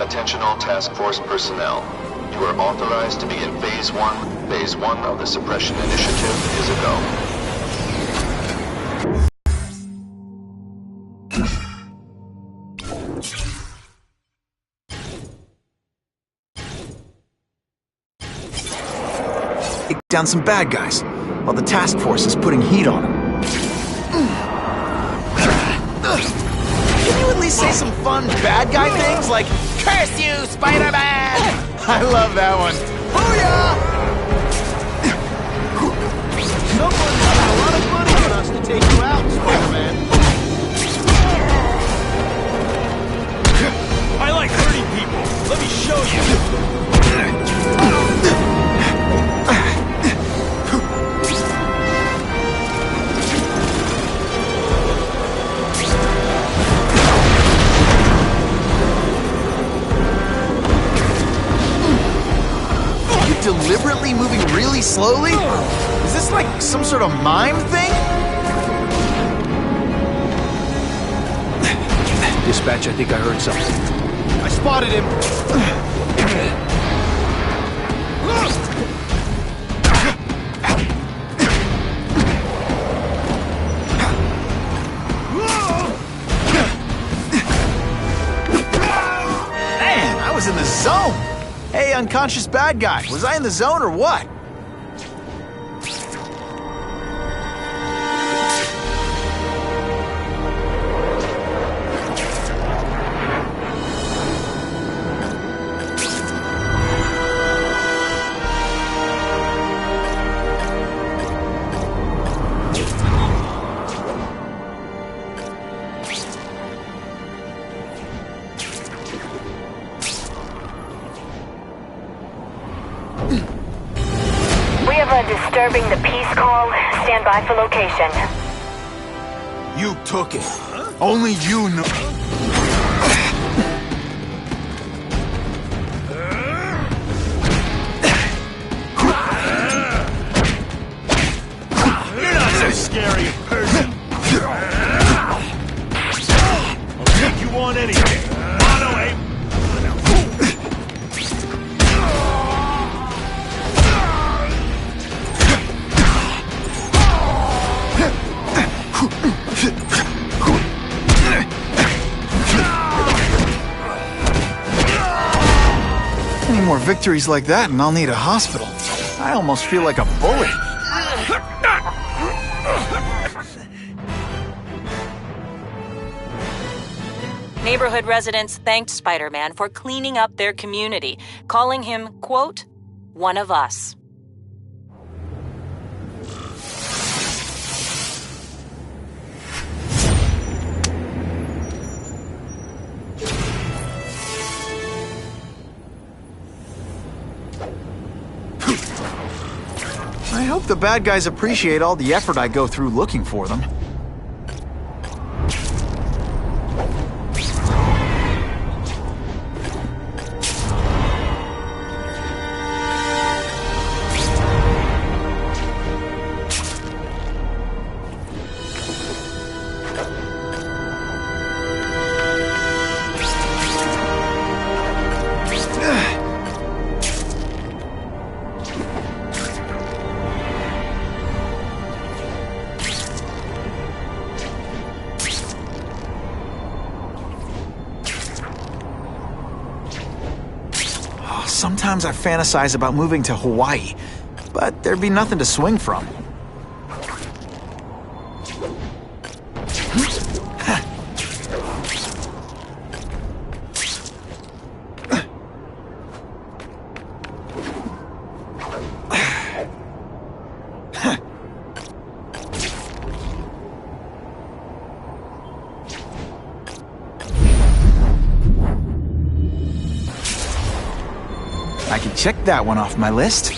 Attention all task force personnel. You are authorized to begin Phase 1. Phase 1 of the suppression initiative is a go. Take down some bad guys, while the task force is putting heat on them. Can you at least say some fun bad guy things like, "Curse you, Spider-Man!" I love that one. Booyah! Someone spent a lot of money on us to take you out, Spider-Man. I like hurting people. Let me show you. Deliberately moving really slowly? Is this like some sort of mime thing? Dispatch, I think I heard something. I spotted him. Man, I was in the zone. Hey, unconscious bad guy, was I in the zone or what? Disturbing the peace call. Stand by for location. You took it. Only you know. You're not so scary in person. I'll take you on anything. Mono aim. Any more victories like that and I'll need a hospital. I almost feel like a bully. Neighborhood residents thanked Spider-Man for cleaning up their community, calling him, quote, "one of us." I hope the bad guys appreciate all the effort I go through looking for them. Sometimes I fantasize about moving to Hawaii, but there'd be nothing to swing from. I can check that one off my list.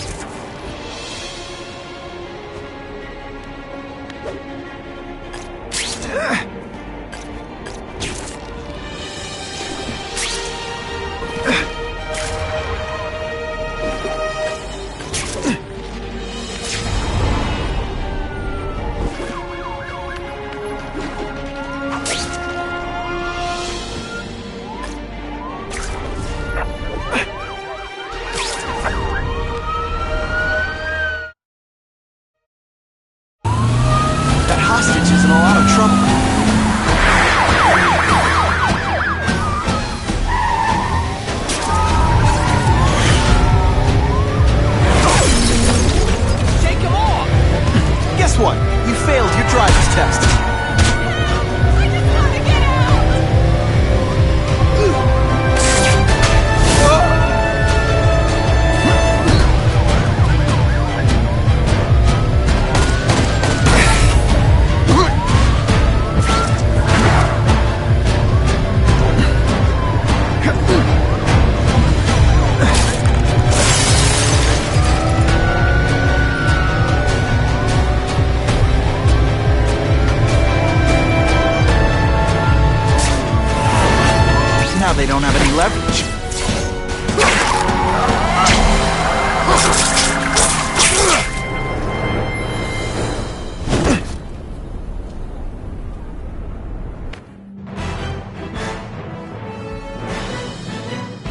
easy leverage.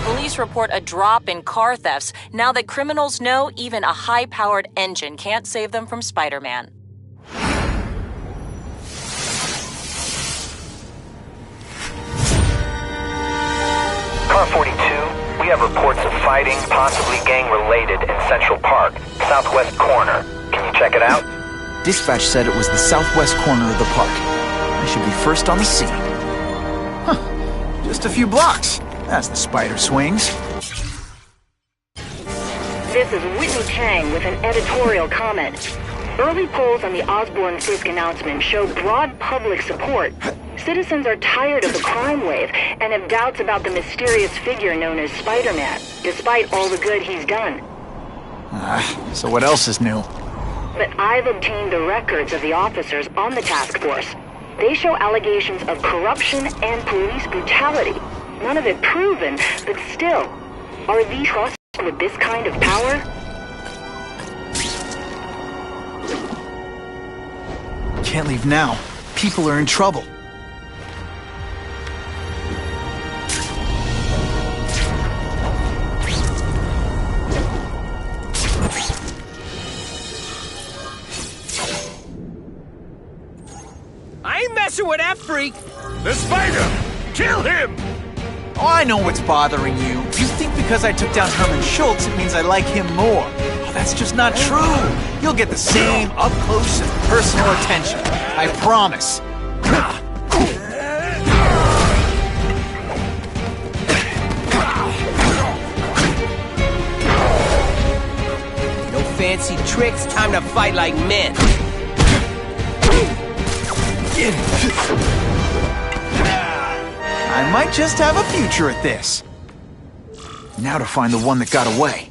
Police report a drop in car thefts now that criminals know even a high-powered engine can't save them from Spider-Man. Car 42, we have reports of fighting, possibly gang-related, in Central Park, southwest corner. Can you check it out? Dispatch said it was the southwest corner of the park. I should be first on the scene. Huh, just a few blocks. As the spider swings. This is Whitney Chang with an editorial comment. Early polls on the Osborne-Fisk announcement show broad public support. Citizens are tired of the crime wave and have doubts about the mysterious figure known as Spider-Man, despite all the good he's done. So what else is new? But I've obtained the records of the officers on the task force. They show allegations of corruption and police brutality. None of it proven, but still, are these trusted with this kind of power? Can't leave now. People are in trouble. I ain't messing with that freak. The spider! Kill him! Oh, I know what's bothering you. You think because I took down Herman Schultz, it means I like him more. Oh, that's just not true. You'll get the same up-close and personal attention. I promise. No fancy tricks, time to fight like men. I might just have a future at this. Now to find the one that got away.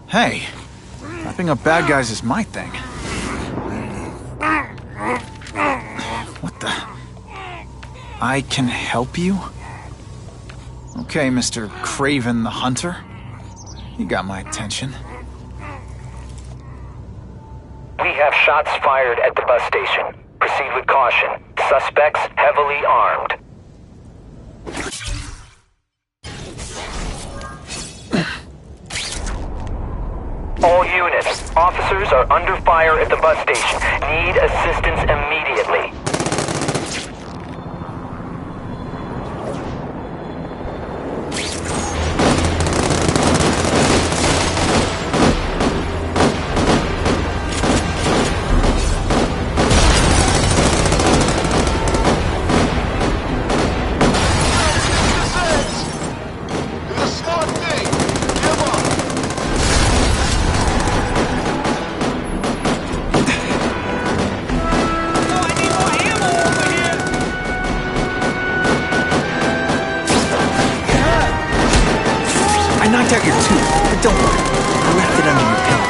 Hey, wrapping up bad guys is my thing. What the? I can help you? Okay, Mr. Craven the Hunter. You got my attention. We have shots fired at the bus station. Proceed with caution. Suspects heavily armed. All units, officers are under fire at the bus station. Need assistance immediately. I knocked out your tooth, but don't worry. I left it under your pillow.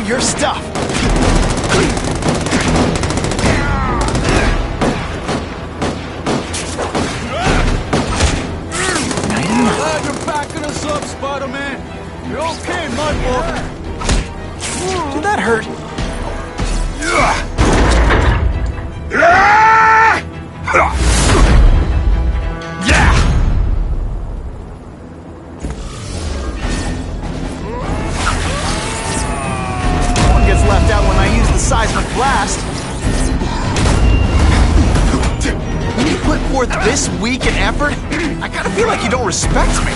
your stuff! Glad you're backing us up, Spider-Man. You're okay in my book. Did that hurt? No one gets left out when I use the seismic blast. When you put forth this weak an effort, I kinda feel like you don't respect me.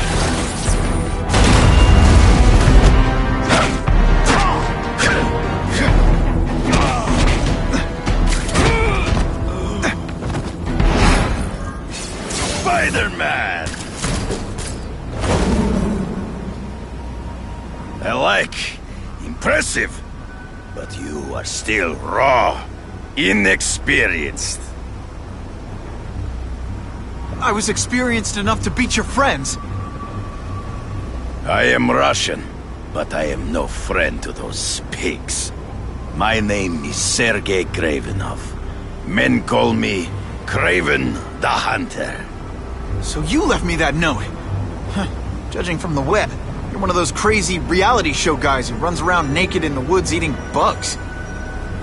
Spider-Man! I like. Impressive. But you are still raw. Inexperienced. I was experienced enough to beat your friends. I am Russian, but I am no friend to those pigs. My name is Sergei Kravenov. Men call me Kraven the Hunter. So you left me that note. Huh. Judging from the web, you're one of those crazy reality show guys who runs around naked in the woods eating bugs.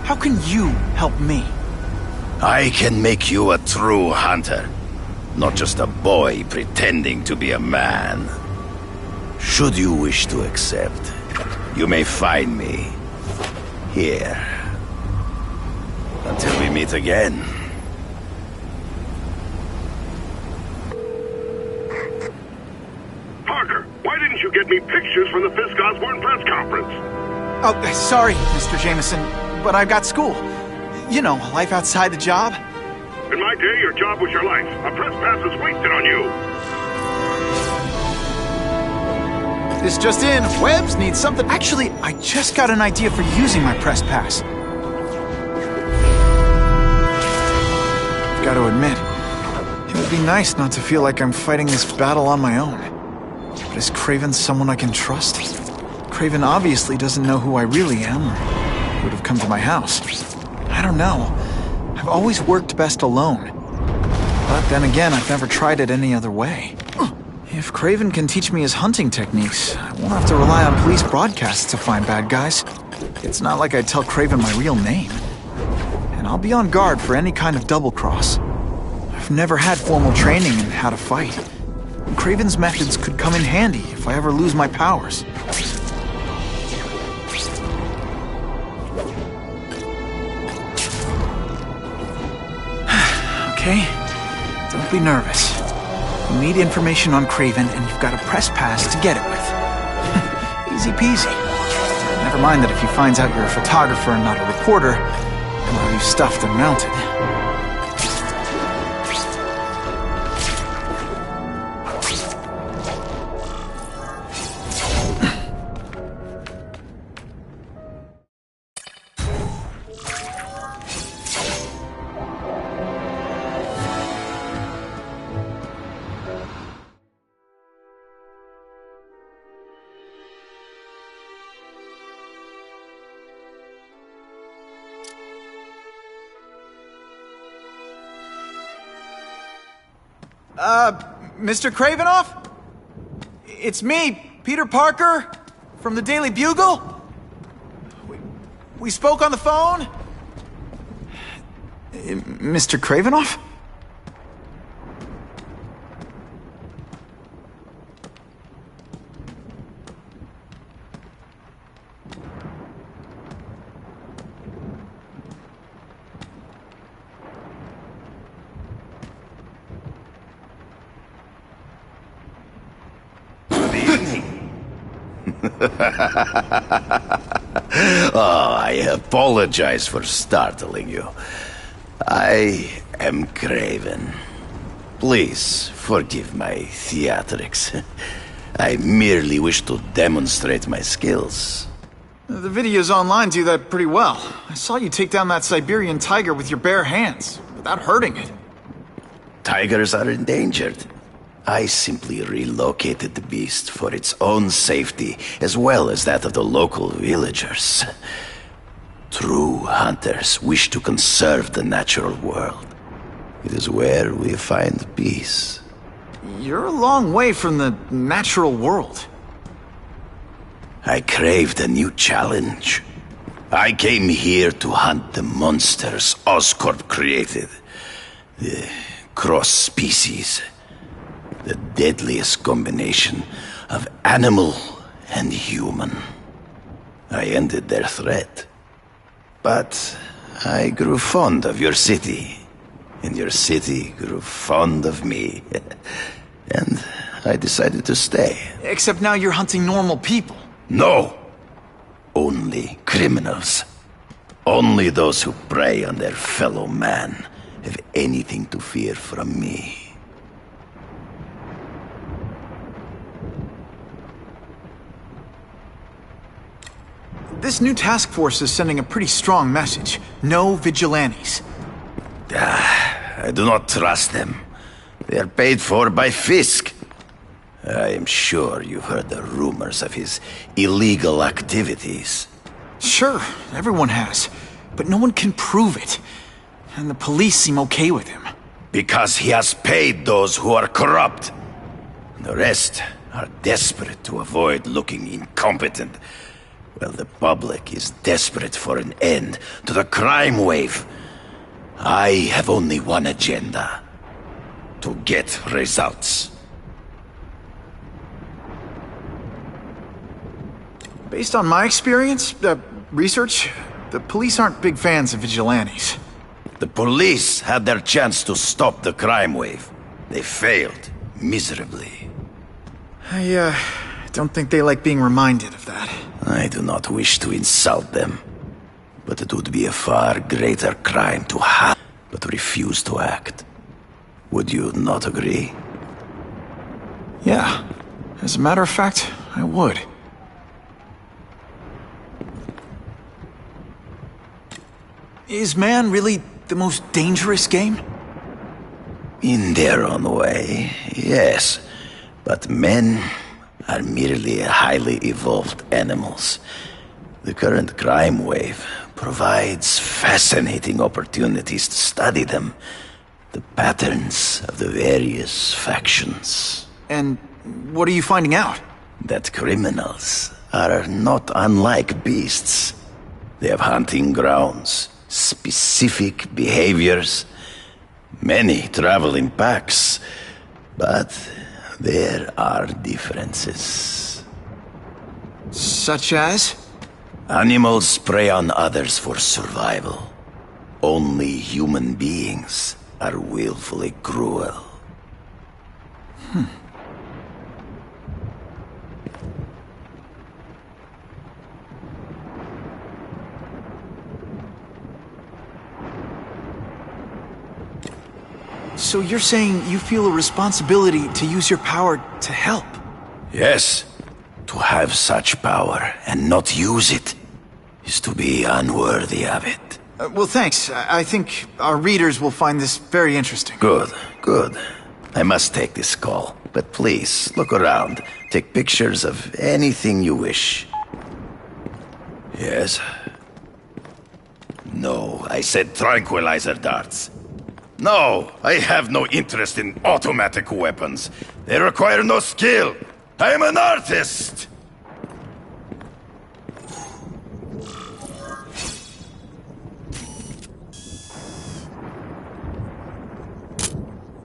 How can you help me? I can make you a true hunter. Not just a boy pretending to be a man. Should you wish to accept, you may find me here. Until we meet again. Parker, why didn't you get me pictures from the Fisk Osborn press conference? Oh, sorry, Mr. Jameson, but I've got school. You know, life outside the job. In my day, your job was your life. A press pass is wasted on you. This just in, Webbs needs something. Actually, I just got an idea for using my press pass. I've got to admit, it would be nice not to feel like I'm fighting this battle on my own. But is Kraven someone I can trust? Kraven obviously doesn't know who I really am, or would have come to my house. I don't know. I've always worked best alone. But then again, I've never tried it any other way. If Kraven can teach me his hunting techniques, I won't have to rely on police broadcasts to find bad guys. It's not like I tell Kraven my real name. And I'll be on guard for any kind of double-cross. I've never had formal training in how to fight. Kraven's methods could come in handy if I ever lose my powers. Okay? Don't be nervous. You need information on Kraven, and you've got a press pass to get it with. Easy peasy. Never mind that if he finds out you're a photographer and not a reporter, he'll have you stuffed and mounted. Mr. Kravenov? It's me, Peter Parker, from the Daily Bugle. We spoke on the phone? Mr. Kravenov? Oh, I apologize for startling you. I am Kraven. Please forgive my theatrics. I merely wish to demonstrate my skills. The videos online do that pretty well. I saw you take down that Siberian tiger with your bare hands, without hurting it. Tigers are endangered. I simply relocated the beast for its own safety, as well as that of the local villagers. True hunters wish to conserve the natural world. It is where we find peace. You're a long way from the natural world. I craved a new challenge. I came here to hunt the monsters Oscorp created. The cross-species. The deadliest combination of animal and human. I ended their threat. But I grew fond of your city. And your city grew fond of me. And I decided to stay. Except now you're hunting normal people. No! Only criminals. Only those who prey on their fellow man have anything to fear from me. This new task force is sending a pretty strong message. No vigilantes. I do not trust them. They are paid for by Fisk. I am sure you've heard the rumors of his illegal activities. Sure, everyone has. But no one can prove it. And the police seem okay with him. Because he has paid those who are corrupt. The rest are desperate to avoid looking incompetent. Well, the public is desperate for an end to the crime wave. I have only one agenda. To get results. Based on my experience, research, the police aren't big fans of vigilantes. The police had their chance to stop the crime wave. They failed miserably. I don't think they like being reminded of that. I do not wish to insult them. But it would be a far greater crime to have, but refuse to act. Would you not agree? Yeah. As a matter of fact, I would. Is man really the most dangerous game? In their own way, yes. But men are merely highly evolved animals. The current crime wave provides fascinating opportunities to study them. The patterns of the various factions. And what are you finding out? That criminals are not unlike beasts. They have hunting grounds, specific behaviors. Many travel in packs, but there are differences. Such as? Animals prey on others for survival. Only human beings are willfully cruel. So you're saying you feel a responsibility to use your power to help? Yes. To have such power and not use it is to be unworthy of it. Well, thanks. I think our readers will find this very interesting. Good, good. I must take this call. But please, look around. Take pictures of anything you wish. Yes? No, I said tranquilizer darts. No, I have no interest in automatic weapons. They require no skill. I am an artist!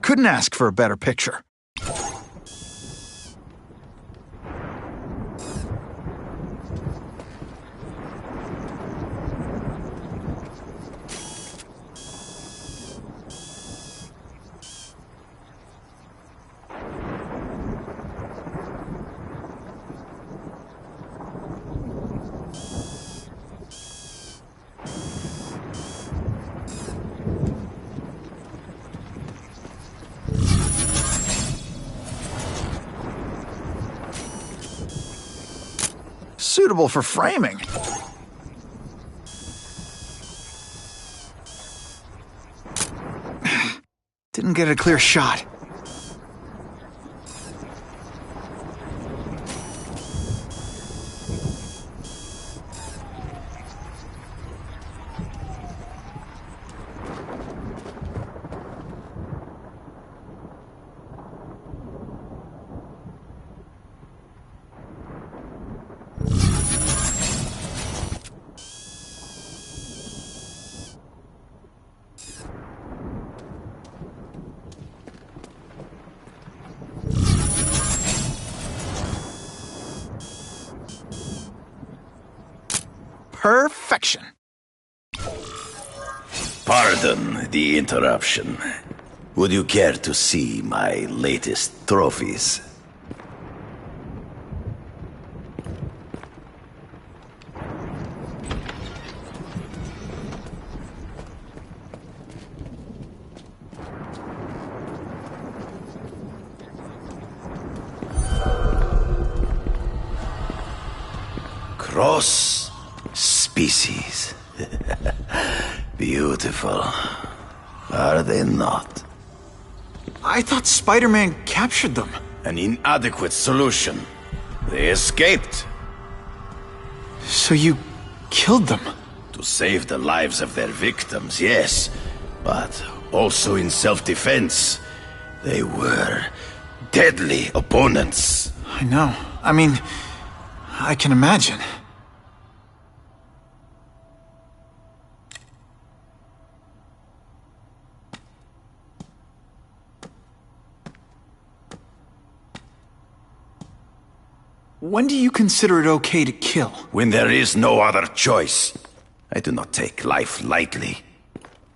Couldn't ask for a better picture. Suitable for framing. Didn't get a clear shot. Perfection. Pardon the interruption. Would you care to see my latest trophies? Cross species. Beautiful. Are they not? I thought Spider-Man captured them. An inadequate solution. They escaped. So you killed them? To save the lives of their victims, yes. But also in self-defense. They were deadly opponents. I know. I mean, I can imagine. When do you consider it okay to kill? When there is no other choice. I do not take life lightly.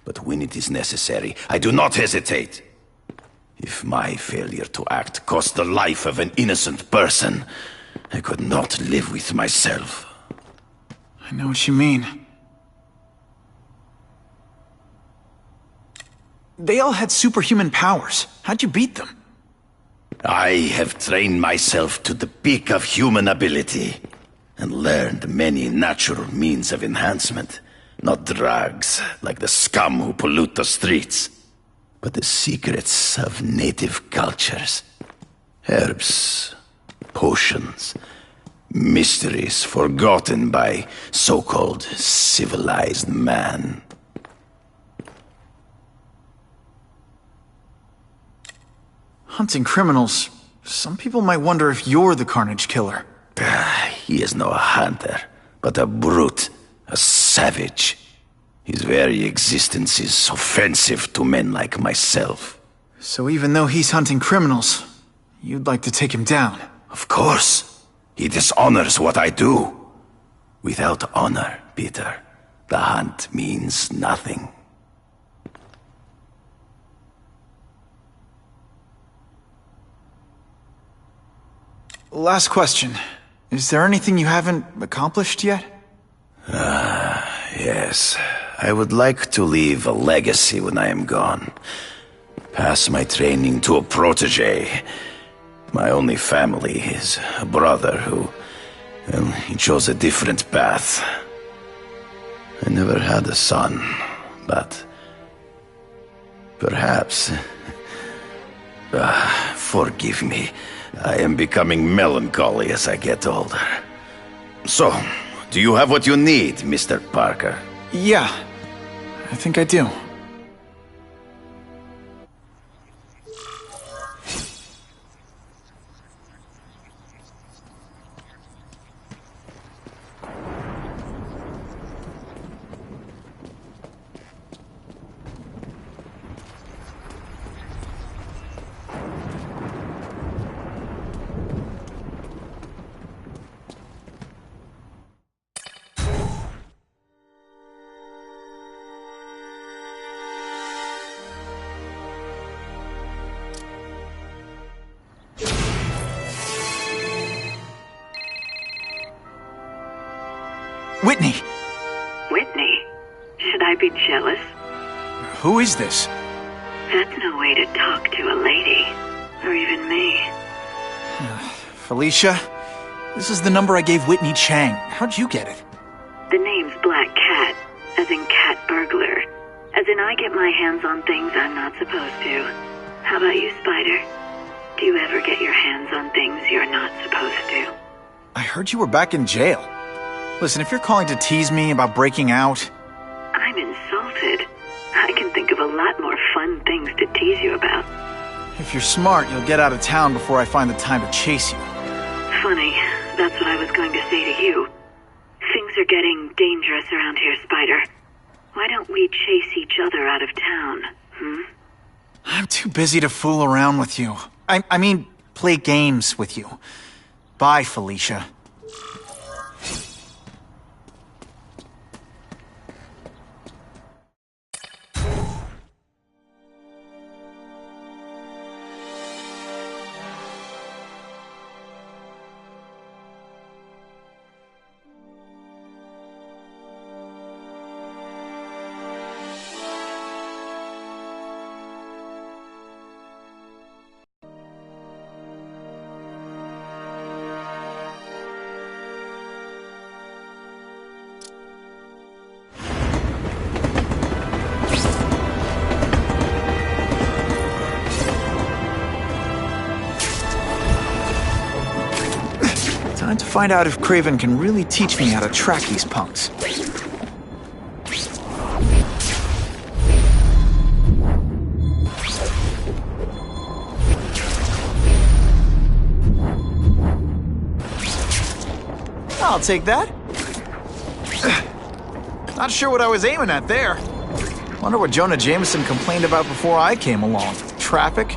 But when it is necessary, I do not hesitate. If my failure to act cost the life of an innocent person, I could not live with myself. I know what you mean. They all had superhuman powers. How'd you beat them? I have trained myself to the peak of human ability, and learned many natural means of enhancement. Not drugs, like the scum who pollute the streets, but the secrets of native cultures. Herbs, potions, mysteries forgotten by so-called civilized man. Hunting criminals. Some people might wonder if you're the Carnage Killer. He is no hunter, but a brute, a savage. His very existence is offensive to men like myself. So even though he's hunting criminals, you'd like to take him down? Of course. He dishonors what I do. Without honor, Peter, the hunt means nothing. Last question. Is there anything you haven't accomplished yet? Yes. I would like to leave a legacy when I am gone. Pass my training to a protege. My only family is a brother who... well, he chose a different path. I never had a son, but... perhaps... forgive me. I am becoming melancholy as I get older. So, do you have what you need, Mr. Parker? Yeah, I think I do. Whitney! Whitney? Should I be jealous? Who is this? That's no way to talk to a lady. Or even me. Felicia? This is the number I gave Whitney Chang. How'd you get it? The name's Black Cat, as in cat burglar. As in I get my hands on things I'm not supposed to. How about you, Spider? Do you ever get your hands on things you're not supposed to? I heard you were back in jail. Listen, if you're calling to tease me about breaking out... I'm insulted. I can think of a lot more fun things to tease you about. If you're smart, you'll get out of town before I find the time to chase you. Funny, that's what I was going to say to you. Things are getting dangerous around here, Spider. Why don't we chase each other out of town, I'm too busy to fool around with you. I mean, play games with you. Bye, Felicia. Time to find out if Craven can really teach me how to track these punks. I'll take that. Not sure what I was aiming at there. Wonder what Jonah Jameson complained about before I came along. Traffic?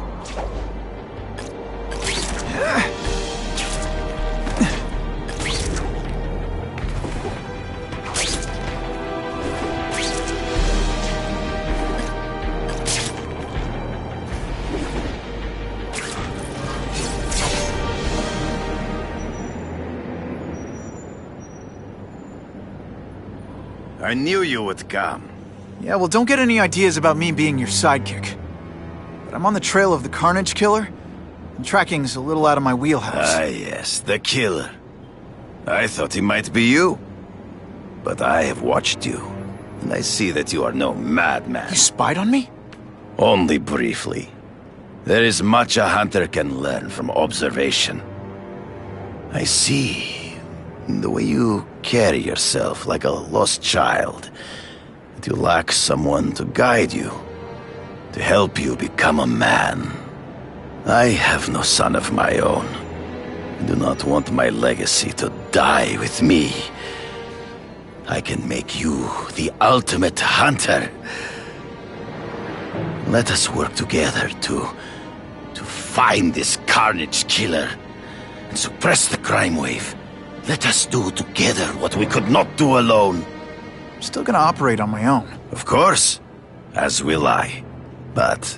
I knew you would come. Yeah, well, don't get any ideas about me being your sidekick. But I'm on the trail of the Carnage Killer, and tracking's a little out of my wheelhouse. Ah, yes, the killer. I thought he might be you. But I have watched you, and I see that you are no madman. You spied on me? Only briefly. There is much a hunter can learn from observation. I see the way you carry yourself like a lost child. That you lack someone to guide you, to help you become a man. I have no son of my own. I do not want my legacy to die with me. I can make you the ultimate hunter. Let us work together to find this Carnage Killer and suppress the crime wave. Let us do together what we could not do alone. I'm still gonna operate on my own. Of course, as will I. But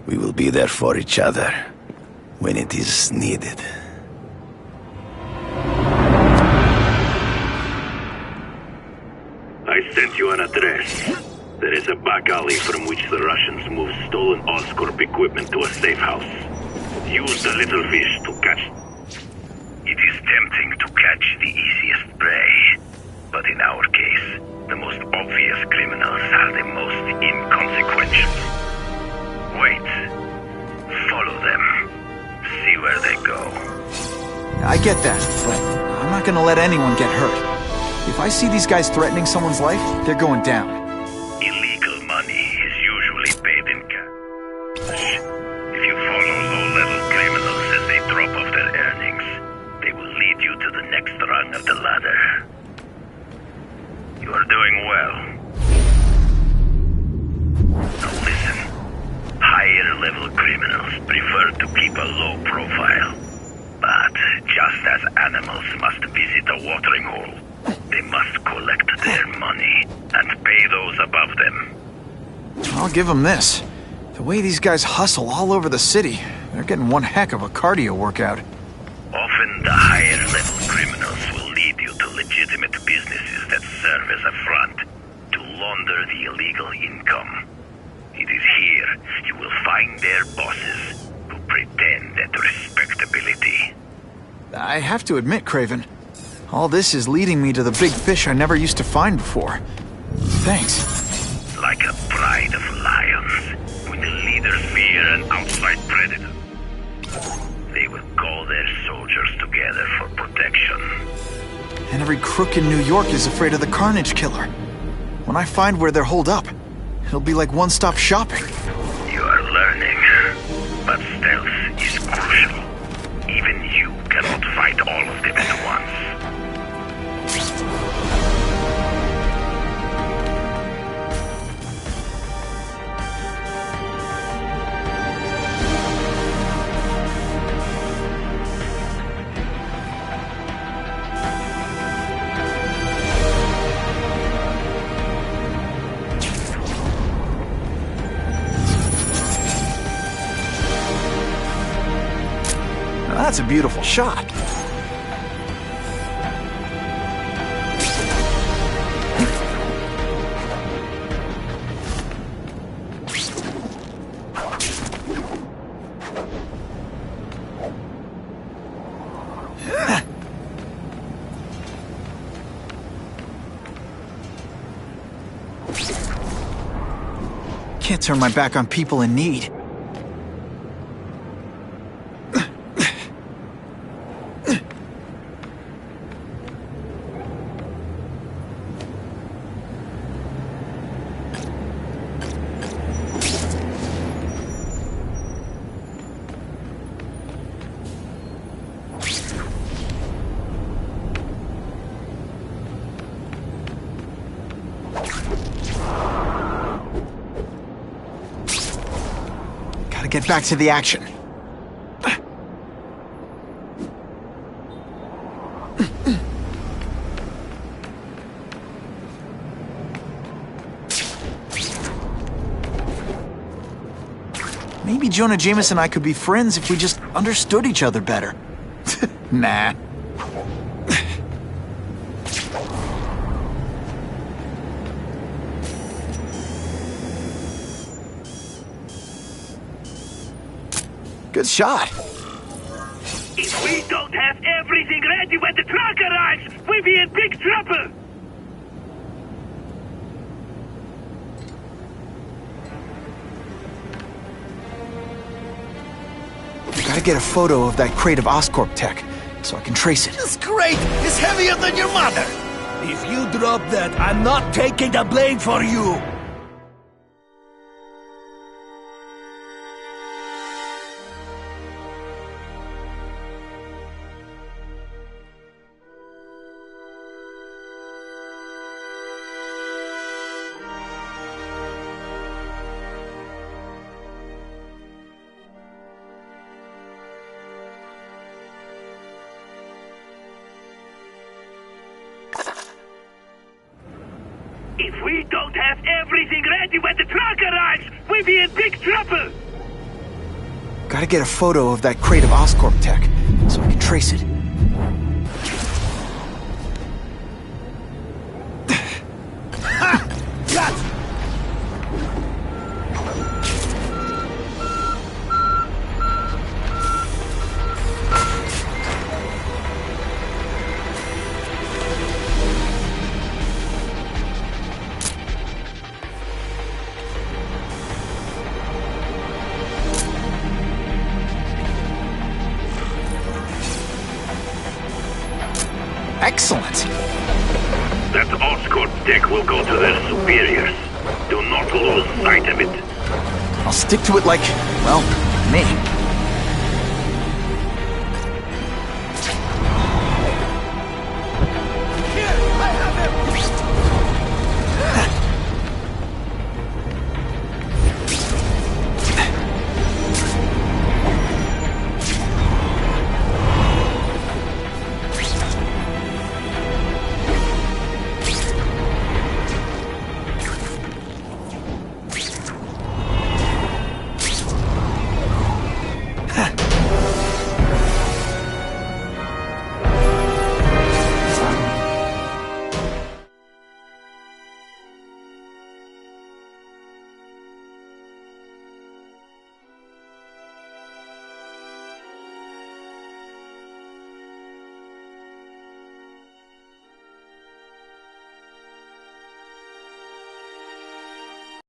we will be there for each other when it is needed. I sent you an address. There is a back alley from which the Russians move stolen oscrop equipment to a safe house. Use the little fish to catch. It is tempting to catch the easiest prey, but in our case, the most obvious criminals are the most inconsequential. Wait. Follow them. See where they go. I get that, but I'm not gonna let anyone get hurt. If I see these guys threatening someone's life, they're going down. Illegal money is usually paid in cash. If you follow low-level criminals as they drop off their earnings, they will lead you to the next rung of the ladder. You are doing well. Now listen. Higher-level criminals prefer to keep a low profile. But just as animals must visit a watering hole, they must collect their money and pay those above them. I'll give them this. The way these guys hustle all over the city, they're getting one heck of a cardio workout. Often the higher-level criminals will lead you to legitimate businesses that serve as a front to launder the illegal income. It is here you will find their bosses who pretend at respectability. I have to admit, Craven, all this is leading me to the big fish I never used to find before. Thanks. Like a pride of lions, when the leaders fear an outside predator, they will call their soldiers together for protection. And every crook in New York is afraid of the Carnage Killer. When I find where they're holed up, it'll be like one-stop shopping. You are learning, but stealth is crucial. Even you cannot fight all of them at once. Now that's a beautiful shot. Can't turn my back on people in need. get back to the action. Maybe Jonah Jameson and I could be friends if we just understood each other better. Nah. Good shot. If we don't have everything ready when the truck arrives, we'll be in big trouble! Gotta get a photo of that crate of Oscorp tech, so I can trace it. This crate is heavier than your mother! If you drop that, I'm not taking the blame for you! If we don't have everything ready when the truck arrives, we'll be in big trouble! Gotta get a photo of that crate of Oscorp tech, so I can trace it. Excellent! That Oscorp tech will go to their superiors. Do not lose sight of it. I'll stick to it like, well, me.